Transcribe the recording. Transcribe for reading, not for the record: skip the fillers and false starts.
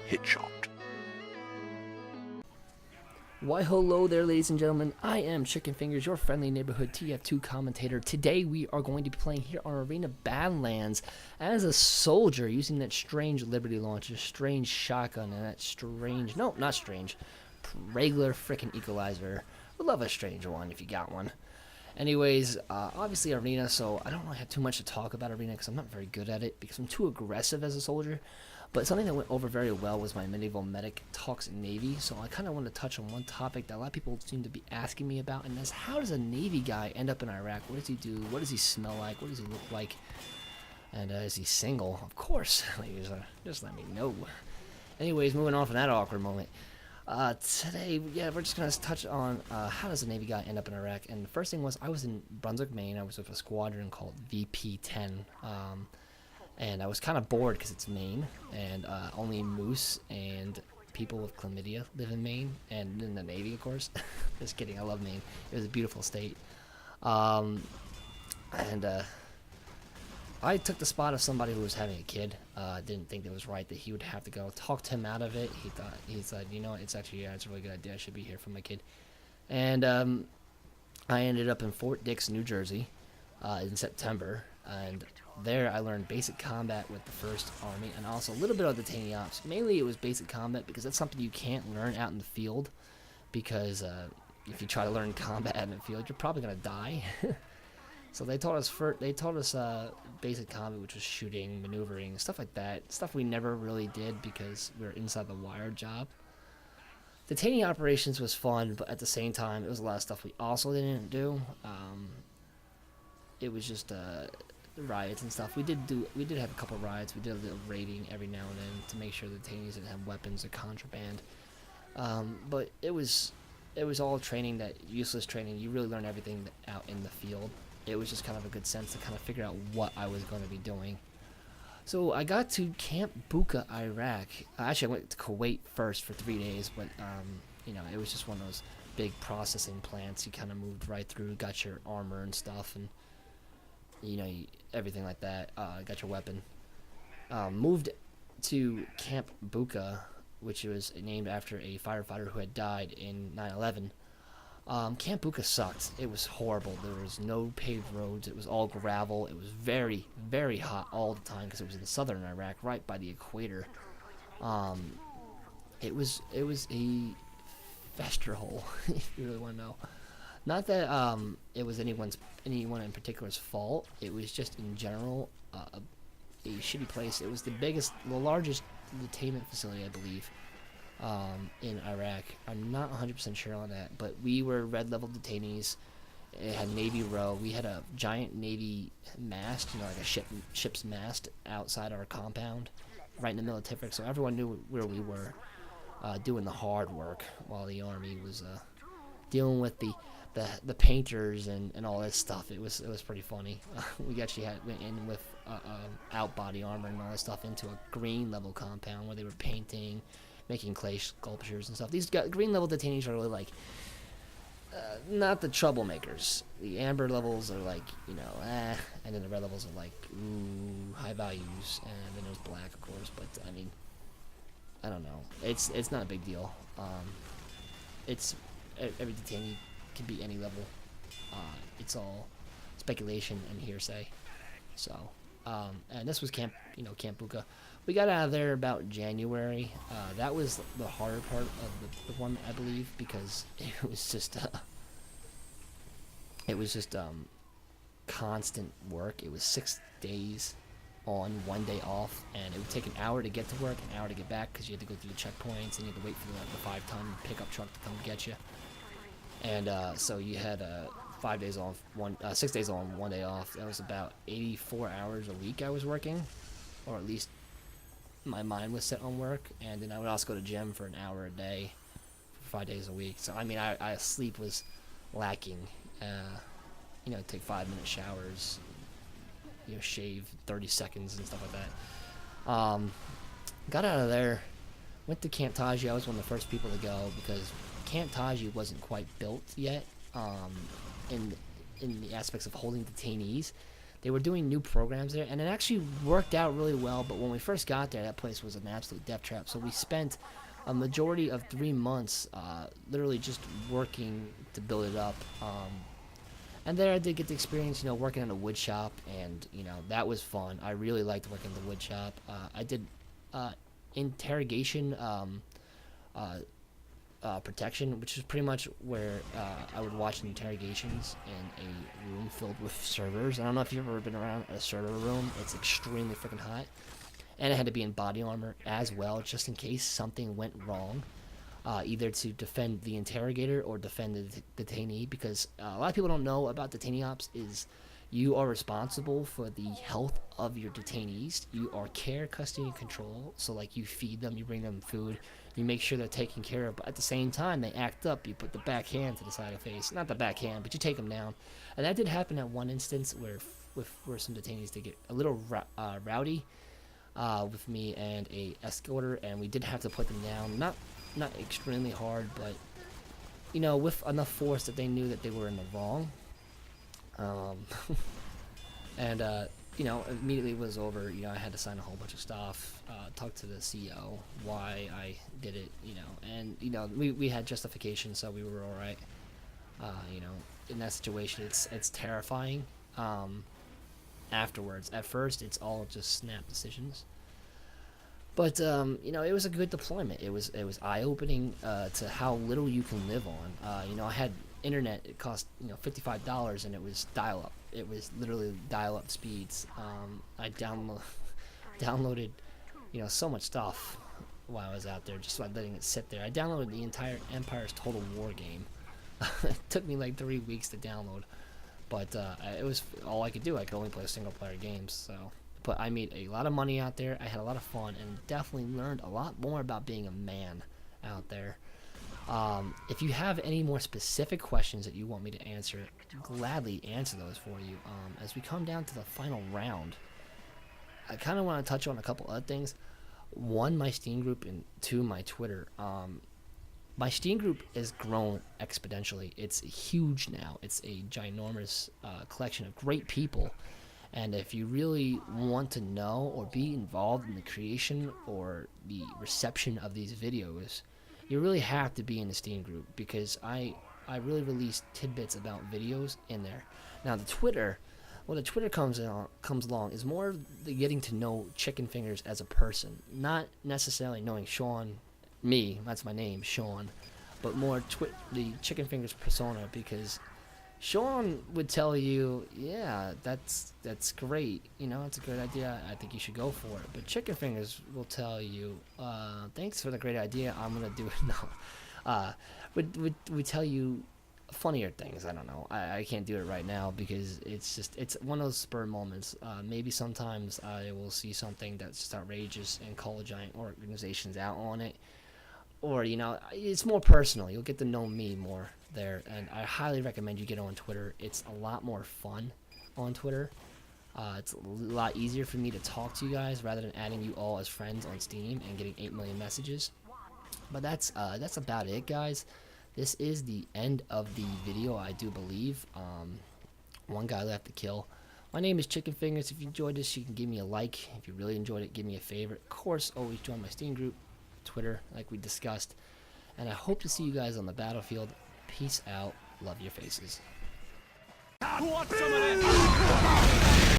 hit shot. Why hello there, ladies and gentlemen. I am Chicken Fingers, your friendly neighborhood TF2 commentator. Today we are going to be playing here on Arena Badlands as a soldier using that strange Liberty launcher, strange shotgun, and that strange, no, not strange, regular freaking Equalizer. We'd love a strange one if you got one. Anyways, obviously Arena, so I don't really have too much to talk about Arena because I'm not very good at it because I'm too aggressive as a soldier. But something that went over very well was my medieval medic talks Navy, so I kind of want to touch on one topic that a lot of people seem to be asking me about, and that's how does a Navy guy end up in Iraq? What does he do? What does he smell like? What does he look like? And is he single? Of course, ladies, just let me know. Anyways, moving on from that awkward moment. Today, yeah, we're just going to touch on how does a Navy guy end up in Iraq. And the first thing was I was in Brunswick, Maine. I was with a squadron called VP-10. And I was kind of bored because it's Maine, and only moose and people with chlamydia live in Maine, and in the Navy, of course. Just kidding, I love Maine. It was a beautiful state. I took the spot of somebody who was having a kid. Didn't think it was right that he would have to go. Talked him out of it. He said, you know what, it's actually, yeah, it's a really good idea. I should be here for my kid. And I ended up in Fort Dix, New Jersey in September, and there I learned basic combat with the 1st Army and also a little bit of detainee ops. Mainly it was basic combat because that's something you can't learn out in the field, because if you try to learn combat in the field, you're probably going to die. So they taught us basic combat, which was shooting, maneuvering, stuff like that. Stuff we never really did because we were inside the wire job. Detainee operations was fun, but at the same time it was a lot of stuff we also didn't do. It was just riots and stuff. We did have a couple riots. We did a little raiding every now and then to make sure the detainees didn't have weapons or contraband. But it was all training, that useless training. You really learn everything out in the field. It was just kind of a good sense to kind of figure out what I was going to be doing. So I got to Camp Bucca, Iraq. Actually, I went to Kuwait first for 3 days, but you know, it was just one of those big processing plants. You kind of moved right through, got your armor and stuff, and you know, everything like that. Got your weapon. Moved to Camp Bucca, which was named after a firefighter who had died in 9/11. Camp Bucca sucked. It was horrible. There was no paved roads. It was all gravel. It was very, very hot all the time because it was in southern Iraq, right by the equator. It was a fester hole, if you really want to know. Not that it was anyone in particular's fault. It was just in general a shitty place. It was the largest detainment facility, I believe, in Iraq. I'm not 100% sure on that, but we were red level detainees. It had Navy row. We had a giant Navy mast, you know, like a ship's mast outside our compound, right in the middle of Tifrik, so everyone knew where we were, doing the hard work while the Army was dealing with the painters and all that stuff. It was pretty funny. We actually went in with out body armor and all that stuff into a green level compound where they were painting, making clay sculptures and stuff. These green level detainees are really like not the troublemakers. The amber levels are like, you know, and then the red levels are like, ooh, high values, and then there's black, of course. But I mean, I don't know. It's not a big deal. It's every detainee can be any level. It's all speculation and hearsay. So, and this was Camp Bucca. We got out of there about January. That was the harder part of the one, I believe, because it was just constant work. It was 6 days on, 1 day off, and it would take an hour to get to work, an hour to get back, because you had to go through the checkpoints and you had to wait for the 5-ton pickup truck to come get you. And so you had 5 days off, 6 days on, 1 day off. That was about 84 hours a week I was working, or at least my mind was set on work. And then I would also go to gym for an hour a day for 5 days a week. So I mean, I sleep was lacking. You know, take 5-minute showers, you know, shave 30 seconds and stuff like that. Got out of there, went to Camp Taji. I was one of the first people to go because Camp Taji wasn't quite built yet in the aspects of holding detainees. They were doing new programs there, and it actually worked out really well. But when we first got there, that place was an absolute death trap. So we spent a majority of 3 months literally just working to build it up. And there I did get the experience, working in a wood shop, and, that was fun. I really liked working in the wood shop. I did interrogation protection, which is pretty much where I would watch interrogations in a room filled with servers. I don't know if you've ever been around a server room. It's extremely freaking hot. And it had to be in body armor as well, just in case something went wrong. Either to defend the interrogator or defend the detainee, because a lot of people don't know about detainee ops is you are responsible for the health of your detainees. You are care, custody, and control. So, like, you feed them, you bring them food, you make sure they're taken care of. But at the same time, they act up. You put the back hand to the side of the face. Not the back hand, but you take them down. And that did happen at one instance where some detainees did get a little rowdy with me and a escorter, and we did have to put them down. Not extremely hard, but with enough force that they knew that they were in the wrong. And immediately it was over. I had to sign a whole bunch of stuff, talk to the CEO why I did it, and we had justification, so we were all right. In that situation, it's terrifying. Afterwards, at first, it's all just snap decisions. But it was a good deployment. It was eye-opening to how little you can live on. I had internet. It cost $55, and it was dial-up. It was literally dial-up speeds. I downloaded so much stuff while I was out there, just by letting it sit there. I downloaded the entire Empire's Total War game. It took me like 3 weeks to download, but it was all I could do. I could only play single-player games, so. But I made a lot of money out there. I had a lot of fun, and definitely learned a lot more about being a man out there. If you have any more specific questions that you want me to answer, gladly answer those for you. As we come down to the final round, I kind of want to touch on a couple other things. One, my Steam group, and two, my Twitter. My Steam group has grown exponentially. It's huge now. It's a ginormous collection of great people. And if you really want to know or be involved in the creation or the reception of these videos, you really have to be in the Steam group, because I really release tidbits about videos in there. Now the Twitter comes along is more the getting to know Chicken Fingers as a person, not necessarily knowing Sean, me, that's my name, Sean, but more the Chicken Fingers persona, because Sean would tell you, yeah, that's great, it's a great idea, I think you should go for it. But Chicken Fingers will tell you, thanks for the great idea, I'm gonna do it now. Would tell you funnier things. I don't know, I can't do it right now, because it's one of those spur moments. Maybe sometimes I will see something that's just outrageous and call giant organizations out on it. Or, it's more personal. You'll get to know me more there. And I highly recommend you get on Twitter. It's a lot more fun on Twitter. It's a lot easier for me to talk to you guys rather than adding you all as friends on Steam and getting 8 million messages. But that's about it, guys. This is the end of the video, I do believe. One guy left to kill. My name is Chicken Fingers. If you enjoyed this, you can give me a like. If you really enjoyed it, give me a favorite. Of course, always join my Steam group, Twitter, like we discussed, and I hope to see you guys on the battlefield. Peace out. Love your faces. Want some of that?